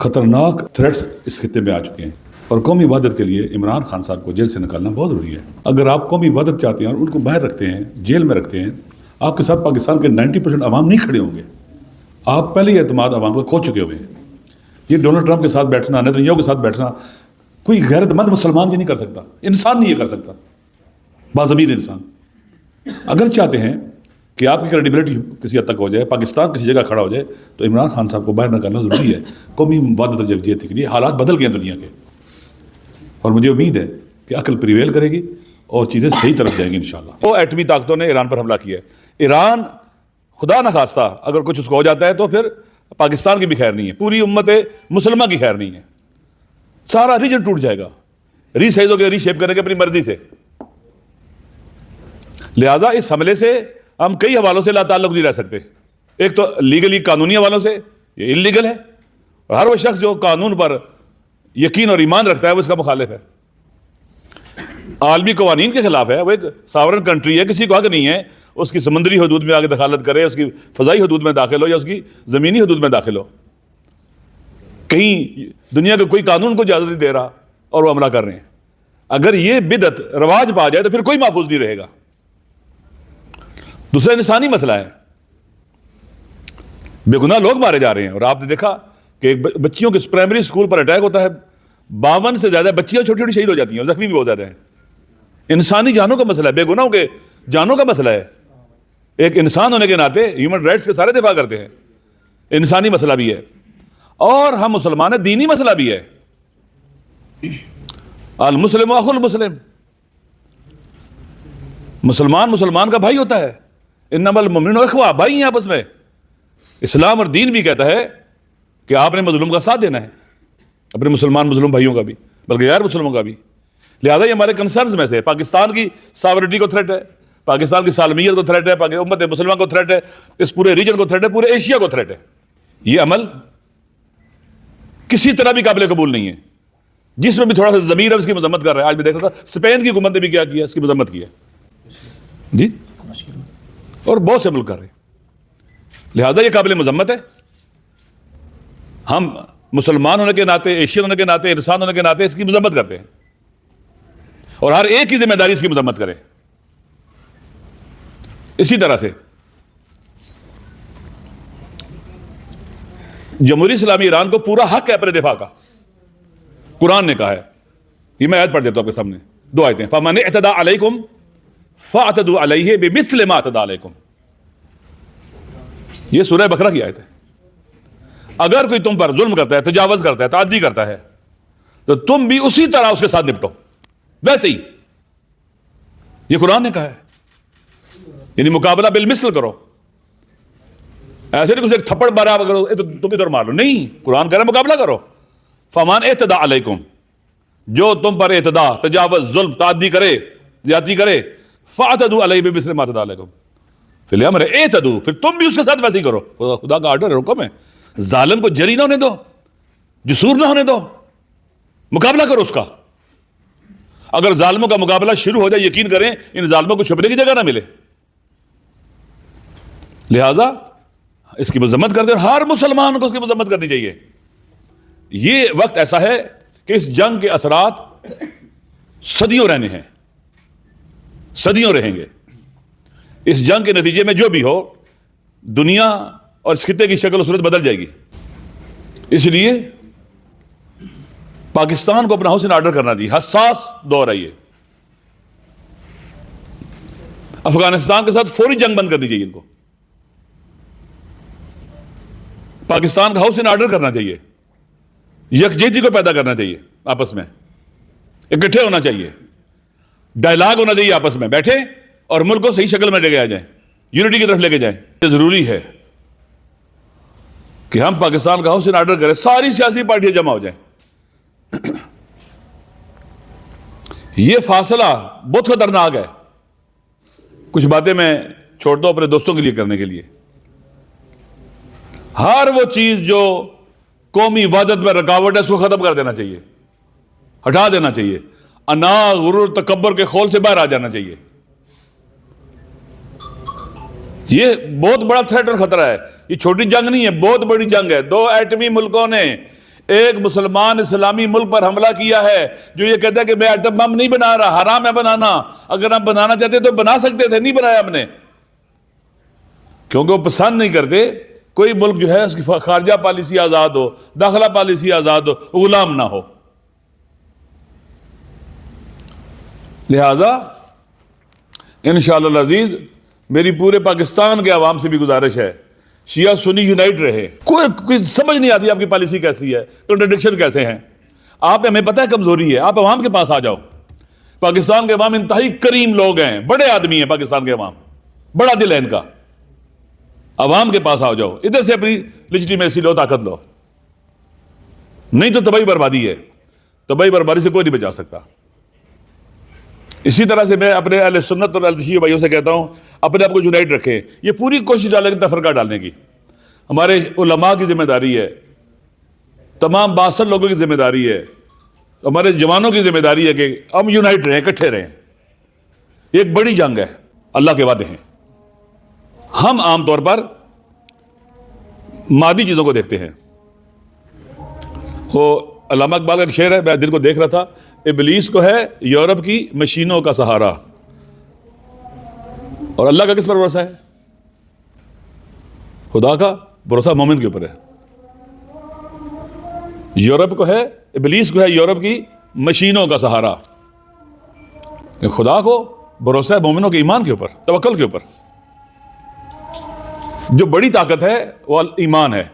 خطرناک تھریٹس اس خطے میں آ چکے ہیں اور قومی وحدت کے لیے عمران خان صاحب کو جیل سے نکالنا بہت ضروری ہے۔ اگر آپ قومی وحدت چاہتے ہیں اور ان کو باہر رکھتے ہیں، جیل میں رکھتے ہیں، آپ کے ساتھ پاکستان کے 90% عوام نہیں کھڑے ہوں گے۔ آپ پہلے ہی اعتماد عوام کو کھو چکے ہوئے ہیں۔ یہ ڈونلڈ ٹرمپ کے ساتھ بیٹھنا، نیتنیاہو کے ساتھ بیٹھنا کوئی غیرت مند مسلمان یہ نہیں کر سکتا، انسان نہیں یہ کر سکتا، باضمیر انسان۔ اگر چاہتے ہیں کہ آپ کی کریڈیبلٹی کسی حد تک ہو جائے، پاکستان کسی جگہ کھڑا ہو جائے، تو عمران خان صاحب کو باہر نکالنا ضروری ہے قومی وحدت اور یکجہتی کے لیے۔ حالات بدل گئے ہیں دنیا کے، اور مجھے امید ہے کہ عقل پریویل کرے گی اور چیزیں صحیح طرف جائیں گی انشاءاللہ۔ وہ ایٹمی طاقتوں نے ایران پر حملہ کیا ہے۔ ایران خدا نہ خواستہ اگر کچھ اس کو ہو جاتا ہے تو پھر پاکستان کی بھی خیر نہیں ہے، پوری امت مسلمہ کی خیر نہیں ہے، سارا ریجن ٹوٹ جائے گا، ری سائز ہو کے ری شیپ کرنے کے اپنی مرضی سے۔ لہٰذا اس حملے سے ہم کئی حوالوں سے لا تعلق نہیں رہ سکتے۔ ایک تو لیگلی قانونی حوالوں سے یہ انلیگل ہے، اور ہر وہ شخص جو قانون پر یقین اور ایمان رکھتا ہے وہ اس کا مخالف ہے، عالمی قوانین کے خلاف ہے۔ وہ ایک ساورن کنٹری ہے، کسی کو حق نہیں ہے اس کی سمندری حدود میں آگے دخالت کرے، اس کی فضائی حدود میں داخل ہو یا اس کی زمینی حدود میں داخل ہو۔ کہیں دنیا کے کوئی قانون کو اجازت نہیں دے رہا اور وہ حملہ کر رہے ہیں۔ اگر یہ بدعت رواج پا جائے تو پھر کوئی محفوظ نہیں رہے گا۔ دوسرا انسانی مسئلہ ہے، بے گناہ لوگ مارے جا رہے ہیں، اور آپ نے دیکھا کہ بچیوں کے پرائمری اسکول پر اٹیک ہوتا ہے، 52 سے زیادہ بچیاں چھوٹی چھوٹی شہید ہو جاتی ہیں، زخمی بھی بہت زیادہ ہیں۔ انسانی جانوں کا مسئلہ ہے، بے گناہوں کے جانوں کا مسئلہ ہے۔ ایک انسان ہونے کے ناطے ہیومن رائٹس کے سارے دفاع کرتے ہیں، انسانی مسئلہ بھی ہے، اور ہم مسلمان ہیں، دینی مسئلہ بھی ہے۔ المسلم اخو المسلم، مسلمان مسلمان کا بھائی ہوتا ہے، انما المؤمنون اخوہ، بھائی ہیں آپس میں۔ اسلام اور دین بھی کہتا ہے کہ آپ نے مظلوم کا ساتھ دینا ہے، اپنے مسلمان مظلوم بھائیوں کا بھی، بلکہ غیر مسلموں کا بھی۔ لہذا یہ ہمارے کنسرنز میں سے پاکستان کی ساورنٹی کو تھریٹ ہے، پاکستان کی سالمیت کو تھریٹ ہے، امت مسلمہ کو تھریٹ ہے، اس پورے ریجن کو تھریٹ ہے، پورے ایشیا کو تھریٹ ہے۔ یہ عمل کسی طرح بھی قابل قبول نہیں ہے۔ جس میں بھی تھوڑا سا ضمیر ہے اس کی مذمت کر رہا ہے۔ آج میں دیکھ رہا تھا اسپین کی حکومت نے بھی کیا کیا، اس کی مذمت کی ہے جی، اور بہت سے ملک کر رہے ہیں۔ لہذا یہ قابل مذمت ہے۔ ہم مسلمان ہونے کے ناطے، ایشین ہونے کے ناطے، انسان ہونے کے ناطے اس کی مذمت کرتے ہیں، اور ہر ایک کی ذمہ داری اس کی مذمت کرے۔ اسی طرح سے جمہوری اسلامی ایران کو پورا حق ہے اپنے دفاع کا، قرآن نے کہا ہے۔ یہ میں آیت پڑھ دیتا ہوں آپ کے سامنے، 2 آیتیں۔ فَمَنِ اعْتَدَىٰ عَلَيْكُمْ فَاعْتَدُوا عَلَيْهِ بِمِثْلِ مَا اعْتَدَىٰ عَلَيْكُمْ، یہ سورہ بقرہ کی آیت ہے۔ اگر کوئی تم پر ظلم کرتا ہے، تجاوز کرتا ہے، تعدی کرتا ہے، تو تم بھی اسی طرح اس کے ساتھ نپٹو، ویسے ہی۔ یہ قرآن نے کہا ہے، یعنی مقابلہ بالمثل کرو۔ ایسے نہیں کچھ ایک تھپڑ مارا کرو تم ادھر مار لو، نہیں، قرآن کہہ رہا ہے مقابلہ کرو۔ فَمَنْ اعْتَدَىٰ عَلَيْكُمْ، جو تم پر اعتداء، تجاوز، ظلم، تعدی کرے، زیادتی کرے، فَاعْتَدُوا عَلَيْهِ بِمِثْلِ مَا اعْتَدَىٰ عَلَيْكُمْ، فِي الْأَمْرِ اعْتَدُوا، پھر تم بھی اس کے ساتھ ویسے ہی کرو۔ خدا کا آرڈر ہے، حکم ہے۔ ظالم کو جری نہ ہونے دو، جسور نہ ہونے دو، مقابلہ کرو اس کا۔ اگر ظالموں کا مقابلہ شروع ہو جائے، یقین کریں ان ظالموں کو چھپنے کی جگہ نہ ملے۔ لہذا اس کی مذمت کرتے ہیں، اور ہر مسلمان کو اس کی مذمت کرنی چاہیے۔ یہ وقت ایسا ہے کہ اس جنگ کے اثرات صدیوں رہنے ہیں، صدیوں رہیں گے۔ اس جنگ کے نتیجے میں جو بھی ہو، دنیا اور اس خطے کی شکل و صورت بدل جائے گی۔ اس لیے پاکستان کو اپنا حسن آرڈر کرنا چاہیے۔ حساس دور ہے یہ، افغانستان کے ساتھ فوری جنگ بند کرنی چاہیے ان کو، پاکستان کا حسن آرڈر کرنا چاہیے، یکجہتی کو پیدا کرنا چاہیے، آپس میں اکٹھے ہونا چاہیے، ڈائلاگ ہونا چاہیے، آپس میں بیٹھے اور ملک کو صحیح شکل میں لے کے آ جائیں، یونٹی کی طرف لے کے جائیں۔ یہ ضروری ہے کہ ہم پاکستان کا حسن آرڈر کریں، ساری سیاسی پارٹیاں جمع ہو جائیں۔ یہ فاصلہ بہت خطرناک ہے۔ کچھ باتیں میں چھوڑتا ہوں اپنے دوستوں کے لیے کرنے کے لیے۔ ہر وہ چیز جو قومی وحدت میں رکاوٹ ہے اس کو ختم کر دینا چاہیے، ہٹا دینا چاہیے، انا، غرور، تکبر کے خول سے باہر آ جانا چاہیے۔ یہ بہت بڑا تھریٹ اور خطرہ ہے، یہ چھوٹی جنگ نہیں ہے، بہت بڑی جنگ ہے۔ 2 ایٹمی ملکوں نے ایک مسلمان اسلامی ملک پر حملہ کیا ہے جو یہ کہتا ہے کہ میں ایٹم بم نہیں بنا رہا، حرام ہے بنانا، اگر ہم بنانا چاہتے تو بنا سکتے تھے، نہیں بنایا ہم نے، کیونکہ وہ پسند نہیں کرتے کوئی ملک جو ہے اس کی خارجہ پالیسی آزاد ہو، داخلہ پالیسی آزاد ہو، غلام نہ ہو۔ لہذا انشاءاللہ العزیز میری پورے پاکستان کے عوام سے بھی گزارش ہے، شیعہ سنی یونائٹ رہے۔ کوئی سمجھ نہیں آتی آپ کی پالیسی کیسی ہے، کنٹرڈکشن کیسے ہیں۔ آپ ہمیں پتہ ہے کمزوری ہے، آپ عوام کے پاس آ جاؤ۔ پاکستان کے عوام انتہائی کریم لوگ ہیں، بڑے آدمی ہیں پاکستان کے عوام، بڑا دل ہے ان کا۔ عوام کے پاس آ جاؤ، ادھر سے اپنی لیجیٹیمیسی لو، طاقت لو، نہیں تو تباہی بربادی ہے، تباہی بربادی سے کوئی نہیں بچا سکتا۔ اسی طرح سے میں اپنے اہل سنت اور اہل شیعہ بھائیوں سے کہتا ہوں اپنے آپ کو یونائٹ رکھیں، یہ پوری کوشش ڈالیں تفرقہ ڈالنے کی۔ ہمارے علماء کی ذمہ داری ہے، تمام 62 لوگوں کی ذمہ داری ہے، ہمارے جوانوں کی ذمہ داری ہے کہ ہم یونائٹ رہیں، اکٹھے رہیں۔ یہ ایک بڑی جنگ ہے، اللہ کے وعدے ہیں۔ ہم عام طور پر مادی چیزوں کو دیکھتے ہیں۔ وہ علامہ اقبال کا ایک شعر ہے، میں دل کو دیکھ رہا تھا، ابلیس کو ہے یورپ کی مشینوں کا سہارا، اور اللہ کا کس پر بھروسہ ہے؟ خدا کا بھروسہ مومن کے اوپر ہے۔ یورپ کو ہے، ابلیس کو ہے یورپ کی مشینوں کا سہارا، خدا کو بھروسہ ہے مومنوں کے ایمان کے اوپر، توکل کے اوپر۔ جو بڑی طاقت ہے وہ ایمان ہے،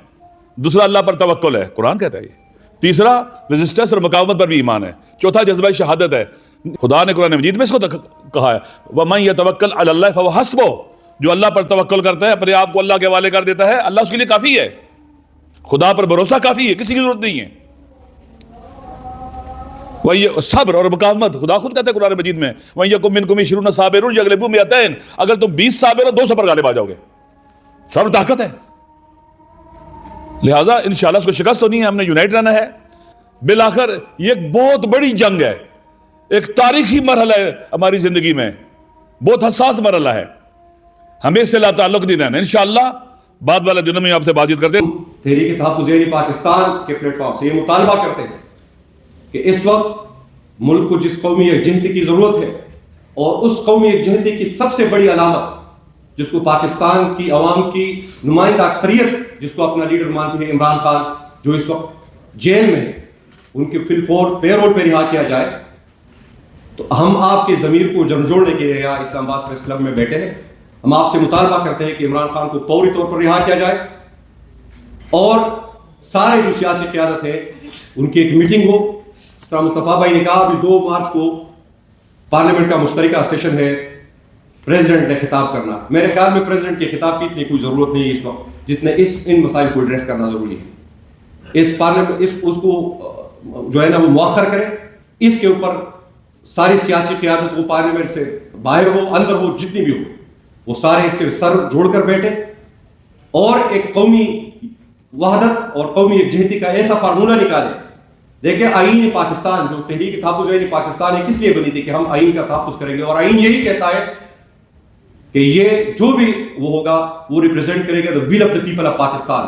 دوسرا اللہ پر توکل ہے، قرآن کہتا ہے یہ۔ تیسرا رزسٹنس اور مقاومت پر بھی ایمان ہے۔ چوتھا جذبہ شہادت ہے، خدا نے قرآن مجید میں اس کو کہا ہے وَمَن يَتَوَكَّلْ عَلَى اللَّهِ فَهُوَ حَسْبُهُ، جو اللہ پر توکل کرتا ہے، اپنے آپ کو اللہ کے حوالے کر دیتا ہے، اللہ اس کے لیے کافی ہے۔ خدا پر بھروسہ کافی ہے، کسی کی ضرورت نہیں ہے۔ وہی صبر اور مقاومت، خدا خود کہتا ہے قرآن مجید میں وَإِن يَكُن مِّنكُمْ 20 صَابِرُونَ يَغْلِبُوا 200، اگر تم 20 صابر ہو 200 پر غالب آ جاؤ گے۔ صبر طاقت ہے، لہٰذا انشاءاللہ اس کو شکست ہونی ہے، ہم نے یونائٹ رہنا ہے۔ بالآخر یہ ایک بہت بڑی جنگ ہے، ایک تاریخی مرحلہ ہے ہماری زندگی میں، بہت حساس مرحلہ ہے، ہمیں اس سے لا تعلق نہیں رہنا۔ انشاءاللہ بعد والے دنوں میں آپ سے بات چیت کرتے ہیں۔ تحریک تحفظ یعنی پاکستان کے پلیٹ فارم سے یہ مطالبہ کرتے ہیں کہ اس وقت ملک کو جس قومی یکجہتی کی ضرورت ہے، اور اس قومی یکجہتی کی سب سے بڑی علامت جس کو پاکستان کی عوام کی نمائندہ اکثریت جس کو اپنا لیڈر مانتی ہے، عمران خان، جو اس وقت جیل میں، ان کے فل فور پیرول پہ رہا کیا جائے، تو ہم آپ کے ضمیر کو جھنجھوڑنے کے لیے یہاں اسلام آباد پریس کلب میں بیٹھے ہیں۔ ہم آپ سے مطالبہ کرتے ہیں کہ عمران خان کو فوری طور پر رہا کیا جائے، اور سارے جو سیاسی قیادت ہے ان کی ایک میٹنگ ہو۔ اس طرح مصطفیٰ بھائی نے کہا ابھی 2 مارچ کو پارلیمنٹ کا مشترکہ سیشن ہے، پریزیڈنٹ نے خطاب کرنا۔ میرے خیال میں پریزیڈنٹ کے خطاب کی اتنی کوئی ضرورت نہیں ہے اس وقت، جتنے ان مسائل کو ایڈریس کرنا ضروری ہے۔ اس پارلیمنٹ اس کو جو ہے نا وہ مؤخر کرے، اس کے اوپر ساری سیاسی قیادت، وہ پارلیمنٹ سے باہر ہو اندر ہو جتنی بھی ہو، وہ سارے اس کے سر جوڑ کر بیٹھے اور ایک قومی وحدت اور قومی یکجہتی کا ایسا فارمولہ نکالے۔ دیکھیں آئین پاکستان، جو تحریک تحفظ یعنی پاکستان ہے، کس لیے بنی تھی کہ ہم آئین کا تحفظ کریں گے، اور آئین یہی کہتا ہے کہ یہ جو بھی وہ ہوگا وہ ریپرزینٹ کرے گا the will of the people of Pakistan.